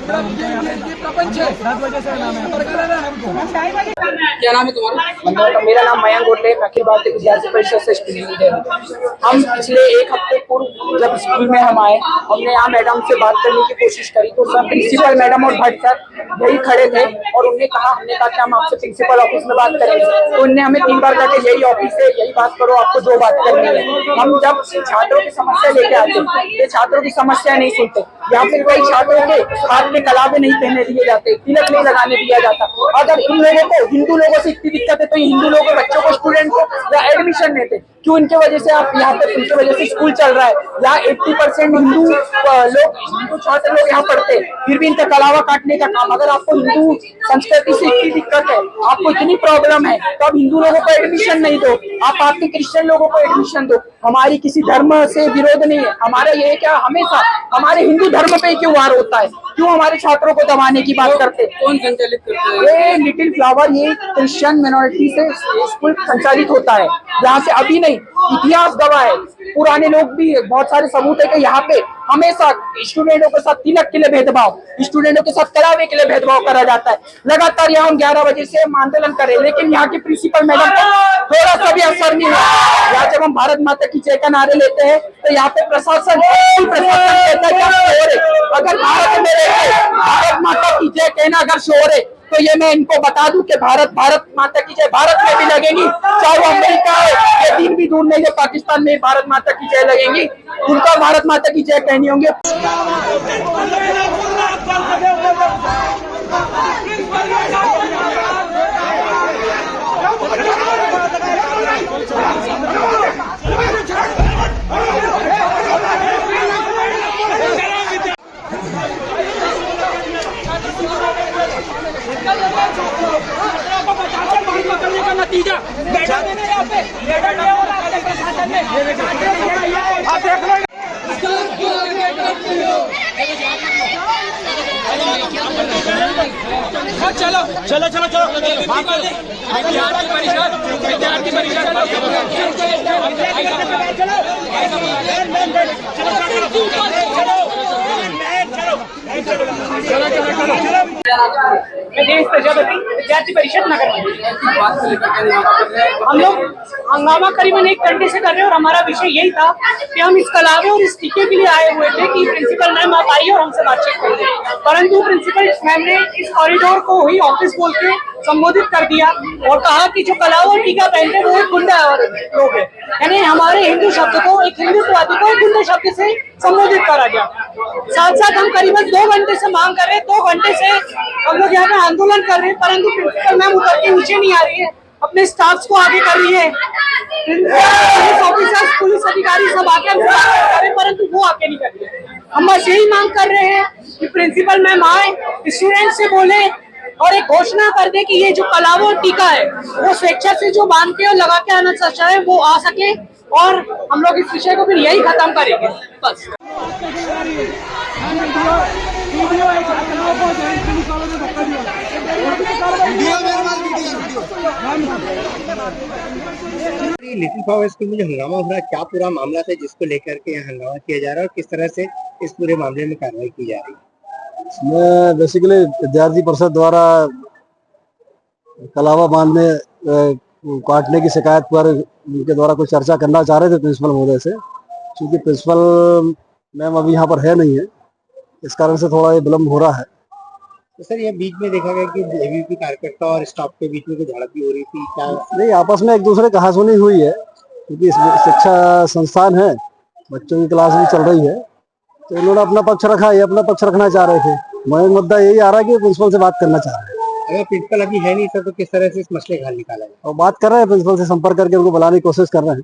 क्या नाम है तुम्हारा? मेरा नाम मयंक गोटले, अखिल भारतीय विद्यार्थी परिषद से स्टूडेंट लीडर हूँ। हम पिछले एक हफ्ते पूर्व जब स्कूल में हम आए, हमने यहाँ मैडम से बात करने की कोशिश करी तो सब प्रिंसिपल मैडम और भट्ट सर यही खड़े थे और हमने कहा कि हम आपसे प्रिंसिपल ऑफिस में बात करेंगे। तो उनने हमें 3 बार जाके यही ऑफिस है, यही बात करो, आपको जो बात करनी है। हम जब छात्रों की समस्या लेके आते ये छात्रों की समस्या नहीं सुनते। यहाँ पे कोई छात्रों के हाथ में कलावे नहीं पहने दिए जाते, तिलक नहीं लगाने दिया जाता। अगर इन लोगों को हिंदू लोगों से इतनी दिक्कत है तो हिंदू लोगों के बच्चों को स्टूडेंट को या एडमिशन देते क्यों? इनके वजह से आप यहाँ पे, इनके वजह से स्कूल चल रहा है। यहाँ 80% हिंदू लोग, हिंदू छात्र लोग यहाँ पढ़ते हैं, फिर भी इनका कलावा काटने का काम। अगर आपको हिंदू संस्कृति से इतनी दिक्कत है, आपको इतनी प्रॉब्लम है, तो आप हिंदू लोगों को एडमिशन नहीं दो, आप आपके क्रिश्चियन लोगों को एडमिशन दो। हमारी किसी धर्म से विरोध नहीं है, हमारा ये क्या हमेशा हमारे हिंदू धर्म पे क्यों वार होता है? क्यों हमारे छात्रों को दबाने की बात करते? कौन संचालित करते हैं? ये लिटिल फ्लावर, ये क्रिश्चियन मिनोरिटी से स्कूल संचालित होता है। यहाँ से अभी नहीं, इतिहास गवाह है, पुराने लोग भी बहुत सारे सबूत है कि यहाँ पे हमेशा स्टूडेंटों के साथ तिलक के लिए भेदभाव, स्टूडेंटों के साथ कलावे के लिए भेदभाव करा जाता है। लगातार यहाँ हम 11 बजे से आंदोलन करें, लेकिन यहाँ की प्रिंसिपल मैडम को थोड़ा सा भी असर नहीं हुआ। यहाँ जब हम भारत माता की जय का नारे लेते हैं तो यहाँ पे प्रशासन कहता है अगर भारत में भारत माता की जय कहना अगर शोर है तो ये मैं इनको बता दूं कि भारत माता की जय भारत में भी लगेगी, चाहे वो अमेरिका है, ये दिन भी दूर नहीं, जो पाकिस्तान में भारत माता की जय लगेंगी, उनका भारत माता की जय कहनी होंगे। नतीजा मैडम ने यहाँ पे प्रशासन ने आप देख लो। चलो चलो चलो चलो विद्यार्थी परिषद विद्यार्थी परिषद नगर में हम लोग हंगामा करीबन 1 घंटे से कर रहे हैं और हमारा विषय यही था कि हम इस कलावे और इस टीके के लिए आए हुए थे कि प्रिंसिपल मैम आप आई और हमसे बातचीत करें, परंतु प्रिंसिपल मैम ने इस कॉरिडोर को ही ऑफिस बोल के संबोधित कर दिया और कहा कि जो कलावा और टीका पहनते वो एक गुंडा लोग है, यानी हमारे हिंदू शब्द को, एक हिंदुत्ववादी को एक गुंडा शब्द से संबोधित करा गया। साथ साथ हम करीबन 2 घंटे से मांग कर रहे हैं, 2 घंटे से हम लोग यहाँ पे आंदोलन कर रहे हैं, परंतु प्रिंसिपल मैम उतर के नीचे नहीं आ रही है, अपने स्टाफ को आगे कर रही है। पुलिस ऑफिसर्स, पुलिस अधिकारी सब आके कर रहे हैं, परंतु वो आके नहीं कर रही है। हम बस यही मांग कर रहे हैं कि प्रिंसिपल मैम आए, स्टूडेंट से बोले और एक घोषणा कर दे कि ये जो कलावा और टीका है वो स्वेच्छा से जो बांध के और लगा के आना चाहता है वो आ सके, और हम लोग इस विषय को फिर यही खत्म करेंगे बस। लिटिल फ्लावर स्कूल में जो हंगामा हो रहा है, क्या पूरा मामला था जिसको लेकर के यहाँ हंगामा किया जा रहा है और किस तरह से इस पूरे मामले में कार्रवाई की जा रही है? इसमें बेसिकली विद्यार्थी परिषद द्वारा कलावा बांधने काटने की शिकायत पर उनके द्वारा कुछ चर्चा करना चाह रहे थे प्रिंसिपल महोदय से, क्योंकि प्रिंसिपल मैम अभी यहाँ पर है नहीं है, इस कारण से थोड़ा ये विलम्ब हो रहा है। तो सर ये बीच में देखा गया कि एबीवीपी कार्यकर्ता और स्टाफ के बीच में कुछ झड़प भी हो रही थी, क्या नहीं आपस में एक दूसरे कहासुनी हुई है, क्योंकि शिक्षा संस्थान है, बच्चों की क्लास भी चल रही है, तो इन्होंने अपना पक्ष रखा, ये अपना पक्ष रखना चाह रहे थे। मेन मुद्दा यही आ रहा है कि प्रिंसिपल से बात करना चाह रहे हैं। अगर प्रिंसिपल अभी है नहीं सर तो किस तरह से इस मसले का हल निकाला जाए? और बात कर रहे हैं, प्रिंसिपल से संपर्क करके उनको बुलाने की कोशिश कर रहे हैं,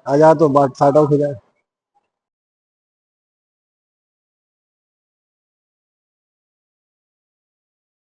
आ जाए तो बात फाइट आउट हो जाए।